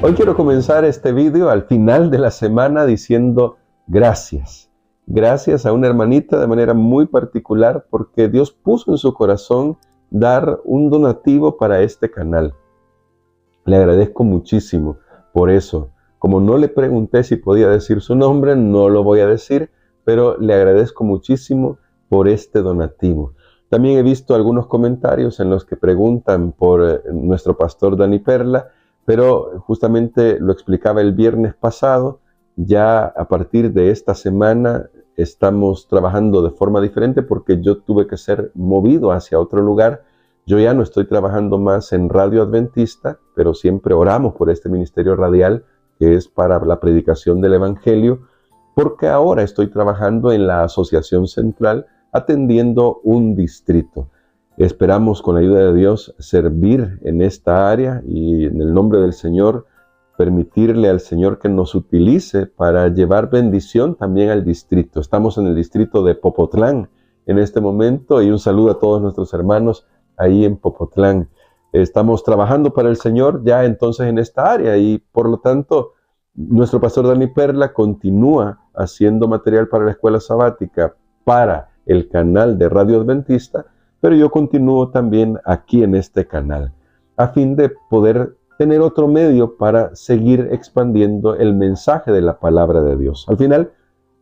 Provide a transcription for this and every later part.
Hoy quiero comenzar este video al final de la semana diciendo gracias. Gracias a una hermanita de manera muy particular porque Dios puso en su corazón dar un donativo para este canal. Le agradezco muchísimo por eso. Como no le pregunté si podía decir su nombre, no lo voy a decir, pero le agradezco muchísimo por este donativo. También he visto algunos comentarios en los que preguntan por nuestro pastor Dani Perla, pero justamente lo explicaba el viernes pasado. Ya a partir de esta semana estamos trabajando de forma diferente porque yo tuve que ser movido hacia otro lugar. Yo ya no estoy trabajando más en Radio Adventista, pero siempre oramos por este ministerio radial que es para la predicación del Evangelio, porque ahora estoy trabajando en la Asociación Central atendiendo un distrito. Esperamos con la ayuda de Dios servir en esta área y en el nombre del Señor permitirle al Señor que nos utilice para llevar bendición también al distrito. Estamos en el distrito de Popotlán en este momento y un saludo a todos nuestros hermanos ahí en Popotlán. Estamos trabajando para el Señor ya entonces en esta área y por lo tanto nuestro pastor Dani Perla continúa haciendo material para la escuela sabática para el canal de Radio Adventista, pero yo continúo también aquí en este canal a fin de poder tener otro medio para seguir expandiendo el mensaje de la palabra de Dios. Al final,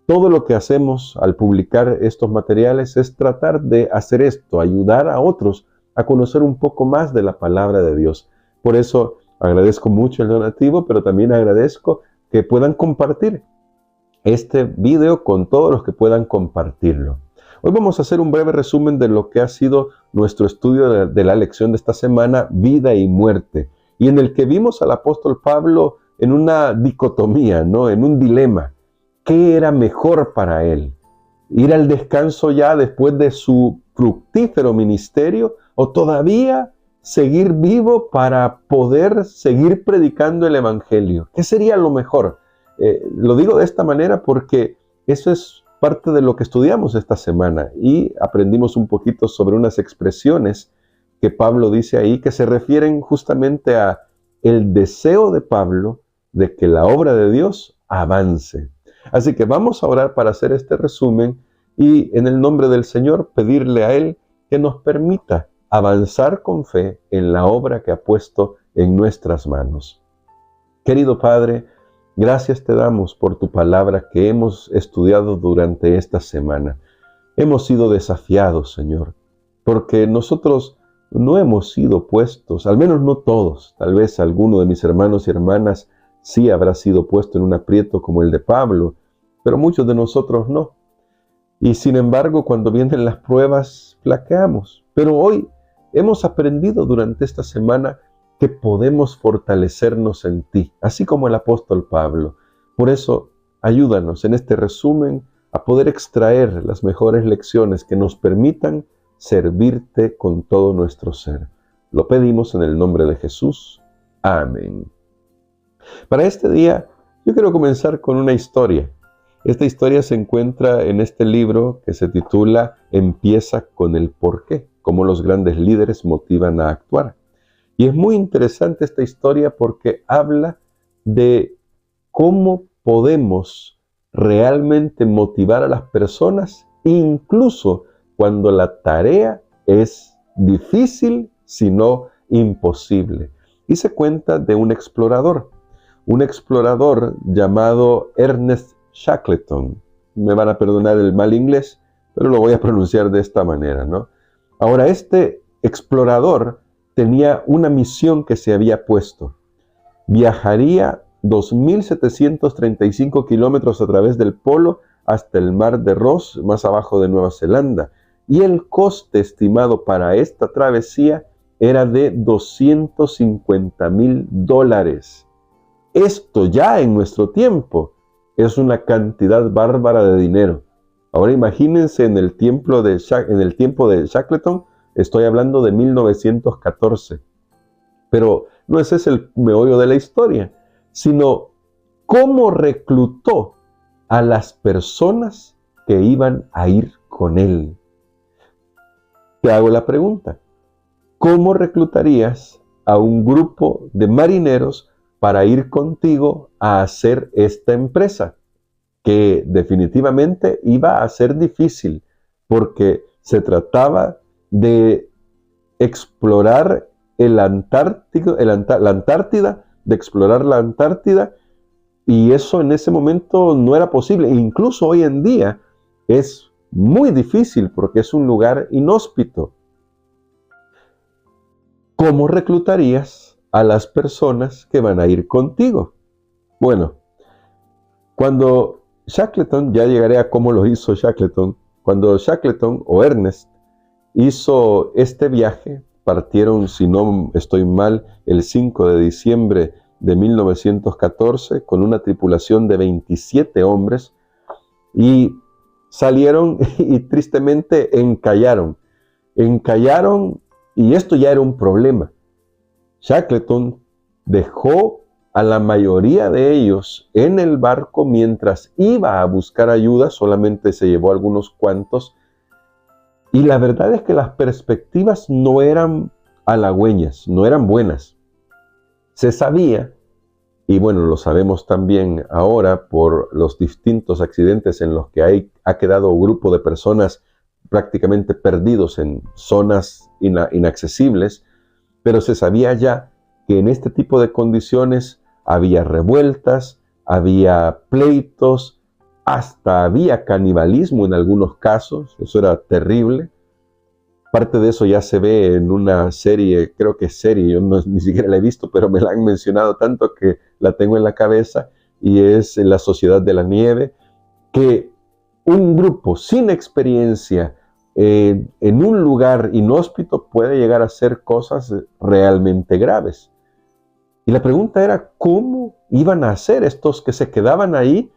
todo lo que hacemos al publicar estos materiales es tratar de hacer esto, ayudar a otros a conocer un poco más de la palabra de Dios. Por eso agradezco mucho el donativo, pero también agradezco que puedan compartir este video con todos los que puedan compartirlo. Hoy vamos a hacer un breve resumen de lo que ha sido nuestro estudio de la lección de esta semana, vida y muerte, y en el que vimos al apóstol Pablo en una dicotomía, ¿no? En un dilema. ¿Qué era mejor para él? ¿Ir al descanso ya después de su fructífero ministerio o todavía seguir vivo para poder seguir predicando el Evangelio? ¿Qué sería lo mejor? Lo digo de esta manera porque eso es parte de lo que estudiamos esta semana y aprendimos un poquito sobre unas expresiones que Pablo dice ahí que se refieren justamente a el deseo de Pablo de que la obra de Dios avance. Así que vamos a orar para hacer este resumen y en el nombre del Señor pedirle a Él que nos permita avanzar con fe en la obra que ha puesto en nuestras manos. Querido Padre, gracias te damos por tu palabra que hemos estudiado durante esta semana. Hemos sido desafiados, Señor, porque nosotros no hemos sido puestos, al menos no todos, tal vez alguno de mis hermanos y hermanas sí habrá sido puesto en un aprieto como el de Pablo, pero muchos de nosotros no. Y sin embargo, cuando vienen las pruebas, flaqueamos. Pero hoy hemos aprendido durante esta semana que podemos fortalecernos en ti, así como el apóstol Pablo. Por eso, ayúdanos en este resumen a poder extraer las mejores lecciones que nos permitan servirte con todo nuestro ser. Lo pedimos en el nombre de Jesús. Amén. Para este día, yo quiero comenzar con una historia. Esta historia se encuentra en este libro que se titula Empieza con el porqué, cómo los grandes líderes motivan a actuar. Y es muy interesante esta historia porque habla de cómo podemos realmente motivar a las personas, incluso cuando la tarea es difícil, si no imposible. Y se cuenta de un explorador llamado Ernest Shackleton. Me van a perdonar el mal inglés, pero lo voy a pronunciar de esta manera, ¿no? Ahora, este explorador tenía una misión que se había puesto. Viajaría 2.735 kilómetros a través del polo hasta el mar de Ross, más abajo de Nueva Zelanda. Y el coste estimado para esta travesía era de $250,000. Esto ya en nuestro tiempo es una cantidad bárbara de dinero. Ahora imagínense en el tiempo de Shackleton, estoy hablando de 1914. Pero no ese es el meollo de la historia, sino cómo reclutó a las personas que iban a ir con él. Te hago la pregunta. ¿cómo reclutarías a un grupo de marineros para ir contigo a hacer esta empresa? Que definitivamente iba a ser difícil, porque se trataba de explorar la Antártida, de explorar la Antártida, y eso en ese momento no era posible. Incluso hoy en día es muy difícil porque es un lugar inhóspito. ¿Cómo reclutarías a las personas que van a ir contigo? Bueno, cuando Shackleton, ya llegaré a cómo lo hizo Shackleton, cuando Shackleton o Ernest hizo este viaje, partieron, si no estoy mal, el 5 de diciembre de 1914 con una tripulación de 27 hombres y salieron y tristemente encallaron. Y esto ya era un problema. Shackleton dejó a la mayoría de ellos en el barco mientras iba a buscar ayuda, solamente se llevó algunos cuantos, y la verdad es que las perspectivas no eran halagüeñas, no eran buenas. Se sabía, y bueno, lo sabemos también ahora por los distintos accidentes en los que ha quedado un grupo de personas prácticamente perdidos en zonas inaccesibles, pero se sabía ya que en este tipo de condiciones había revueltas, había pleitos, hasta había canibalismo en algunos casos. Eso era terrible. Parte de eso ya se ve en una serie, creo que es serie, yo ni siquiera la he visto, pero me la han mencionado tanto que la tengo en la cabeza, y es La Sociedad de la Nieve, que un grupo sin experiencia en un lugar inhóspito puede llegar a hacer cosas realmente graves. Y la pregunta era, ¿cómo iban a hacer estos que se quedaban ahí?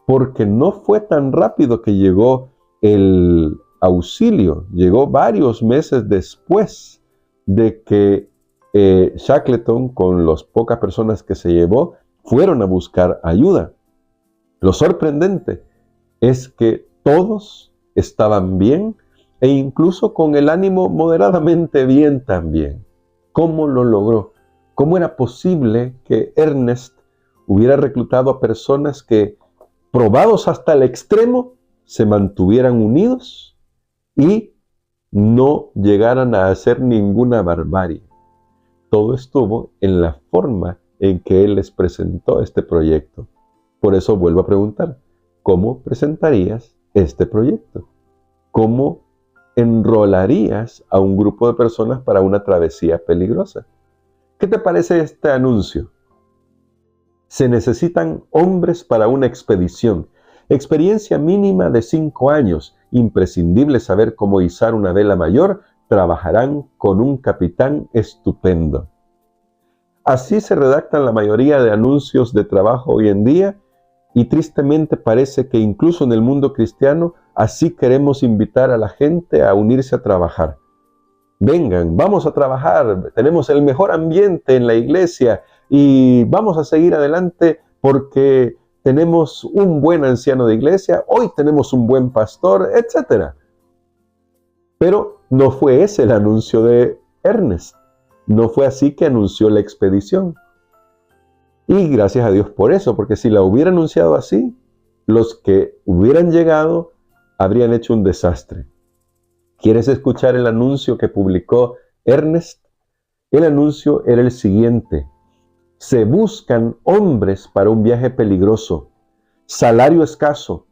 Porque no fue tan rápido que llegó el auxilio. Llegó varios meses después de que Shackleton, con las pocas personas que se llevó, fueron a buscar ayuda. Lo sorprendente es que todos estaban bien e incluso con el ánimo moderadamente bien también. ¿Cómo lo logró? ¿Cómo era posible que Ernest hubiera reclutado a personas que, probados hasta el extremo, se mantuvieran unidos y no llegaran a hacer ninguna barbarie? Todo estuvo en la forma en que él les presentó este proyecto. Por eso vuelvo a preguntar, ¿cómo presentarías este proyecto? ¿Cómo enrolarías a un grupo de personas para una travesía peligrosa? ¿Qué te parece este anuncio? Se necesitan hombres para una expedición. Experiencia mínima de 5 años. Imprescindible saber cómo izar una vela mayor. Trabajarán con un capitán estupendo. Así se redactan la mayoría de anuncios de trabajo hoy en día, y tristemente parece que incluso en el mundo cristiano así queremos invitar a la gente a unirse a trabajar. Vengan, vamos a trabajar, tenemos el mejor ambiente en la iglesia y vamos a seguir adelante porque tenemos un buen anciano de iglesia, hoy tenemos un buen pastor, etc. Pero no fue ese el anuncio de Ernest. No fue así que anunció la expedición. Y gracias a Dios por eso, porque si la hubiera anunciado así, los que hubieran llegado habrían hecho un desastre. ¿Quieres escuchar el anuncio que publicó Ernest? El anuncio era el siguiente: se buscan hombres para un viaje peligroso, salario escaso,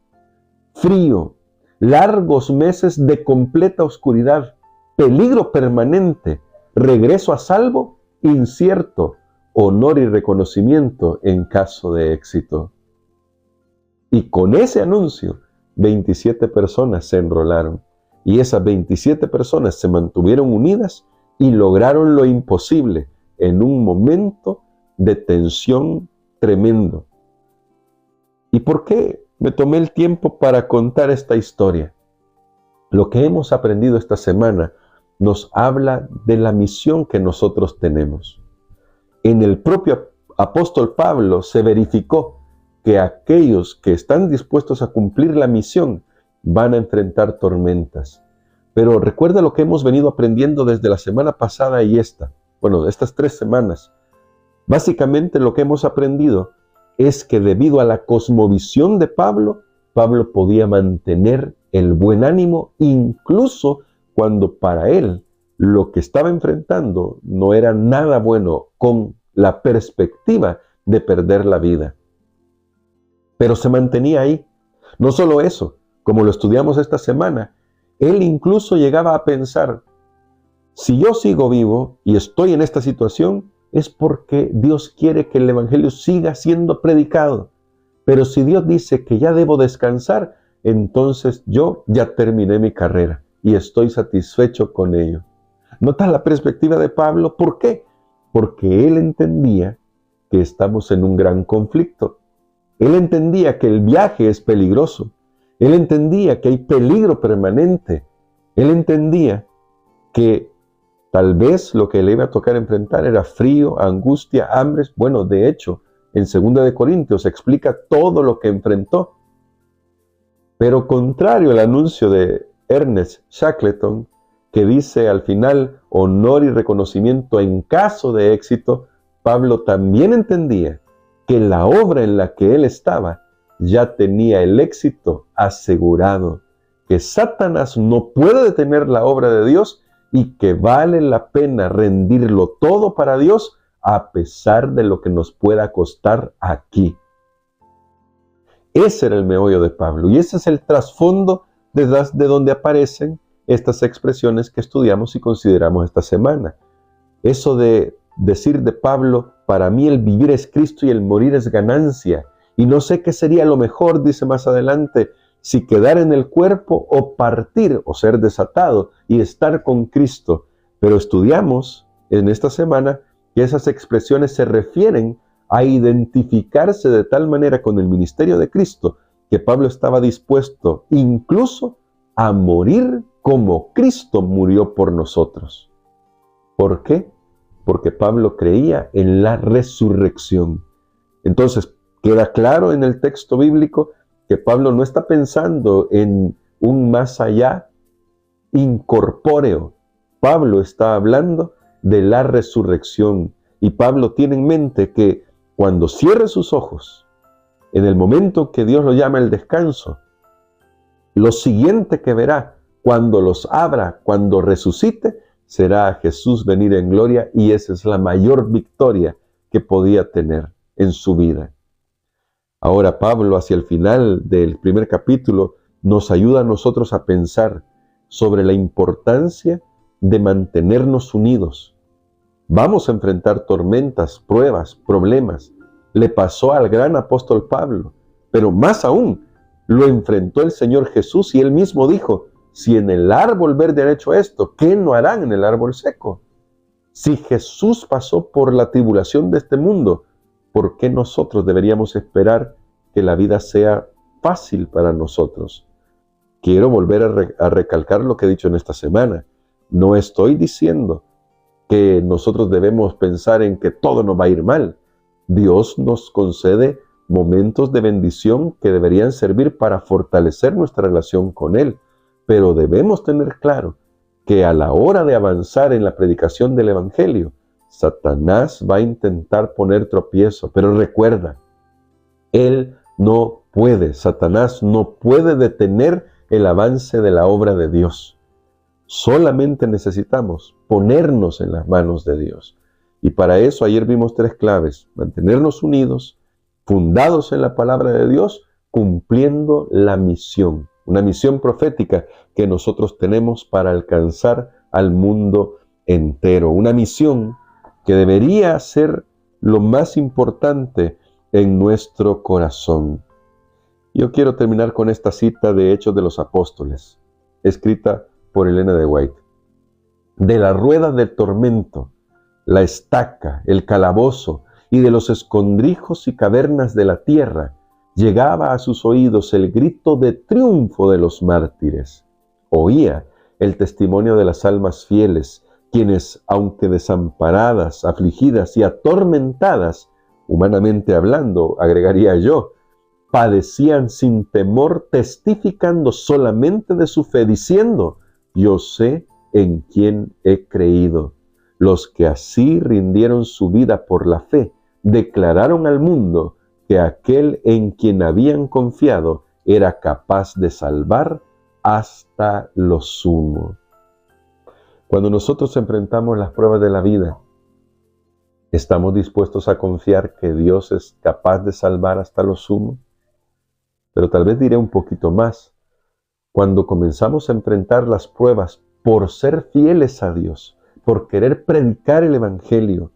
frío, largos meses de completa oscuridad, peligro permanente, regreso a salvo, incierto, honor y reconocimiento en caso de éxito. Y con ese anuncio, 27 personas se enrolaron. Y esas 27 personas se mantuvieron unidas y lograron lo imposible en un momento de tensión tremendo. ¿Y por qué me tomé el tiempo para contar esta historia? Lo que hemos aprendido esta semana nos habla de la misión que nosotros tenemos. En el propio apóstol Pablo se verificó que aquellos que están dispuestos a cumplir la misión van a enfrentar tormentas, Pero recuerda lo que hemos venido aprendiendo desde la semana pasada y estas 3 semanas. Básicamente lo que hemos aprendido es que debido a la cosmovisión de Pablo, Pablo podía mantener el buen ánimo incluso cuando para él lo que estaba enfrentando no era nada bueno, con la perspectiva de perder la vida. Pero se mantenía ahí. No solo eso, como lo estudiamos esta semana, él incluso llegaba a pensar, si yo sigo vivo y estoy en esta situación, es porque Dios quiere que el Evangelio siga siendo predicado. Pero si Dios dice que ya debo descansar, entonces yo ya terminé mi carrera y estoy satisfecho con ello. ¿Notas la perspectiva de Pablo? ¿Por qué? Porque él entendía que estamos en un gran conflicto. Él entendía que el viaje es peligroso. Él entendía que hay peligro permanente. Él entendía que tal vez lo que le iba a tocar enfrentar era frío, angustia, hambre. Bueno, de hecho, en 2 de Corintios explica todo lo que enfrentó. Pero contrario al anuncio de Ernest Shackleton, que dice al final honor y reconocimiento en caso de éxito, Pablo también entendía que la obra en la que él estaba ya tenía el éxito asegurado, que Satanás no puede detener la obra de Dios y que vale la pena rendirlo todo para Dios a pesar de lo que nos pueda costar aquí. Ese era el meollo de Pablo y ese es el trasfondo de donde aparecen estas expresiones que estudiamos y consideramos esta semana. Eso de decir de Pablo, para mí el vivir es Cristo y el morir es ganancia. Y no sé qué sería lo mejor, dice más adelante, si quedar en el cuerpo o partir o ser desatado y estar con Cristo. Pero estudiamos en esta semana que esas expresiones se refieren a identificarse de tal manera con el ministerio de Cristo que Pablo estaba dispuesto incluso a morir como Cristo murió por nosotros. ¿Por qué? Porque Pablo creía en la resurrección. Entonces, queda claro en el texto bíblico que Pablo no está pensando en un más allá incorpóreo. Pablo está hablando de la resurrección. Y Pablo tiene en mente que cuando cierre sus ojos, en el momento que Dios lo llama al descanso, lo siguiente que verá cuando los abra, cuando resucite, será a Jesús venir en gloria, y esa es la mayor victoria que podía tener en su vida. Ahora Pablo, hacia el final del primer capítulo, nos ayuda a nosotros a pensar sobre la importancia de mantenernos unidos. Vamos a enfrentar tormentas, pruebas, problemas. Le pasó al gran apóstol Pablo, pero más aún, lo enfrentó el Señor Jesús y él mismo dijo, si en el árbol verde han hecho esto, ¿qué no harán en el árbol seco? Si Jesús pasó por la tribulación de este mundo, ¿por qué nosotros deberíamos esperar que la vida sea fácil para nosotros? Quiero volver a recalcar lo que he dicho en esta semana. No estoy diciendo que nosotros debemos pensar en que todo nos va a ir mal. Dios nos concede momentos de bendición que deberían servir para fortalecer nuestra relación con Él. Pero debemos tener claro que a la hora de avanzar en la predicación del Evangelio, Satanás va a intentar poner tropiezo. Pero recuerda, Satanás no puede detener el avance de la obra de Dios. Solamente necesitamos ponernos en las manos de Dios. Y para eso ayer vimos 3 claves: mantenernos unidos, fundados en la palabra de Dios, cumpliendo la misión, una misión profética que nosotros tenemos para alcanzar al mundo entero. Una misión que debería ser lo más importante en nuestro corazón. Yo quiero terminar con esta cita de Hechos de los Apóstoles, escrita por Elena de White. De la rueda del tormento, la estaca, el calabozo y de los escondrijos y cavernas de la tierra, llegaba a sus oídos el grito de triunfo de los mártires. Oía el testimonio de las almas fieles, quienes, aunque desamparadas, afligidas y atormentadas, humanamente hablando, agregaría yo, padecían sin temor, testificando solamente de su fe, diciendo, yo sé en quién he creído. Los que así rindieron su vida por la fe, declararon al mundo que aquel en quien habían confiado era capaz de salvar hasta lo sumo. Cuando nosotros enfrentamos las pruebas de la vida, ¿estamos dispuestos a confiar que Dios es capaz de salvar hasta lo sumo? Pero tal vez diré un poquito más. Cuando comenzamos a enfrentar las pruebas por ser fieles a Dios, por querer predicar el Evangelio,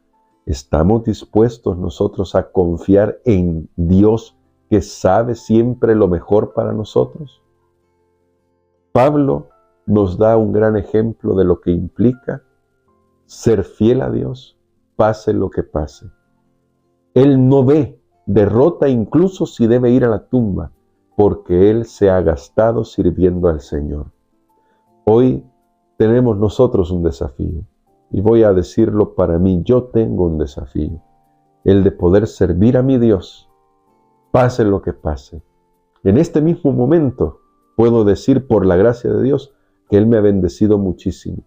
¿estamos dispuestos nosotros a confiar en Dios que sabe siempre lo mejor para nosotros? Pablo nos da un gran ejemplo de lo que implica ser fiel a Dios, pase lo que pase. Él no ve derrota incluso si debe ir a la tumba, porque él se ha gastado sirviendo al Señor. Hoy tenemos nosotros un desafío, y voy a decirlo para mí, yo tengo un desafío, el de poder servir a mi Dios, pase lo que pase. En este mismo momento puedo decir por la gracia de Dios que Él me ha bendecido muchísimo,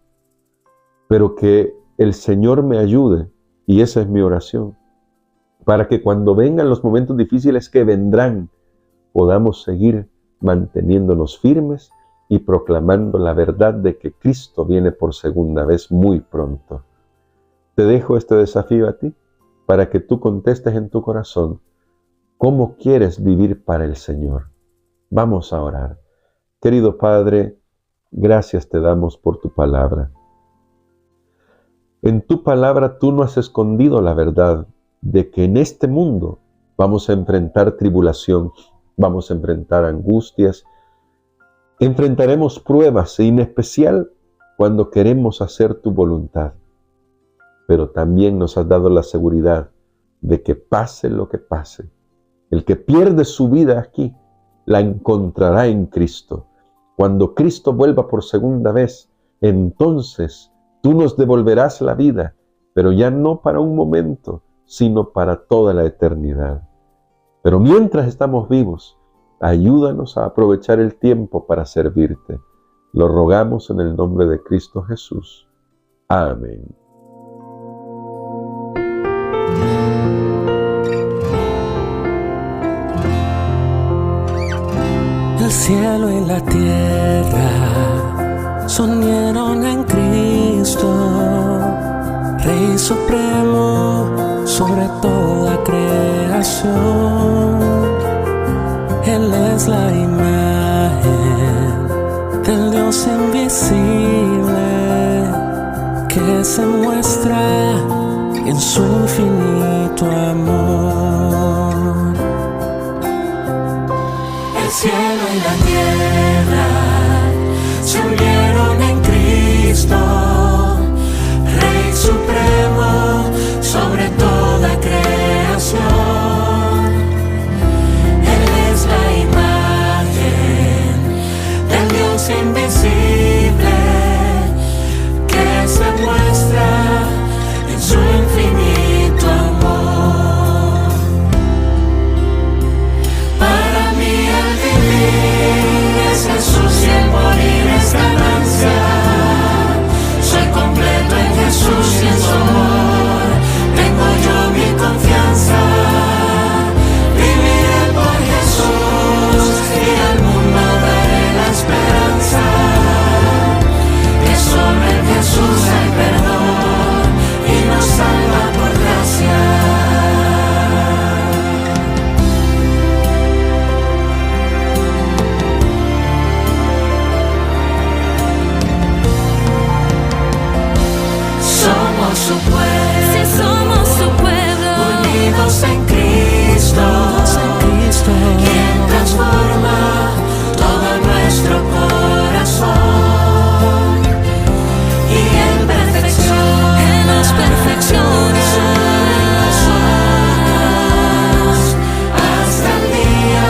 pero que el Señor me ayude, y esa es mi oración, para que cuando vengan los momentos difíciles que vendrán, podamos seguir manteniéndonos firmes y proclamando la verdad de que Cristo viene por segunda vez muy pronto. Te dejo este desafío a ti para que tú contestes en tu corazón cómo quieres vivir para el Señor. Vamos a orar. Querido Padre, gracias te damos por tu palabra. En tu palabra tú no has escondido la verdad de que en este mundo vamos a enfrentar tribulación, vamos a enfrentar angustias, enfrentaremos pruebas, y en especial cuando queremos hacer tu voluntad. Pero también nos has dado la seguridad de que pase lo que pase, el que pierde su vida aquí, la encontrará en Cristo. Cuando Cristo vuelva por segunda vez, entonces tú nos devolverás la vida, pero ya no para un momento, sino para toda la eternidad. Pero mientras estamos vivos, ayúdanos a aprovechar el tiempo para servirte. Lo rogamos en el nombre de Cristo Jesús. Amén. El cielo y la tierra se unieron en Cristo, Rey supremo sobre toda creación. Él es la imagen del Dios invisible que se muestra en su infinito amor. El cielo y la tierra se unieron en Cristo, Rey supremo sobre toda creación. Él es la imagen del Dios invisible que se muestra en su infinito amor. Para mí el vivir es Jesús y el morir es ganancia. Soy completo en Jesús y en su amor tengo yo mi confianza. Viviré por Jesús y al mundo daré la esperanza que solo en Jesús hay perdón y nos salva por gracia. Somos su pueblo, Si somos su pueblo, unidos en Cristo, quien transforma todo nuestro corazón y en perfección Él nos perfecciona. hasta el día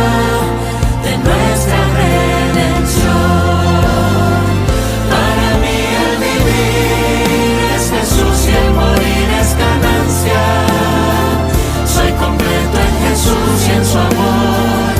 de nuestra redención. Para mí el vivir es Jesús y el morir es ganancia. Soy completo en Jesús y en su amor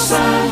salvación.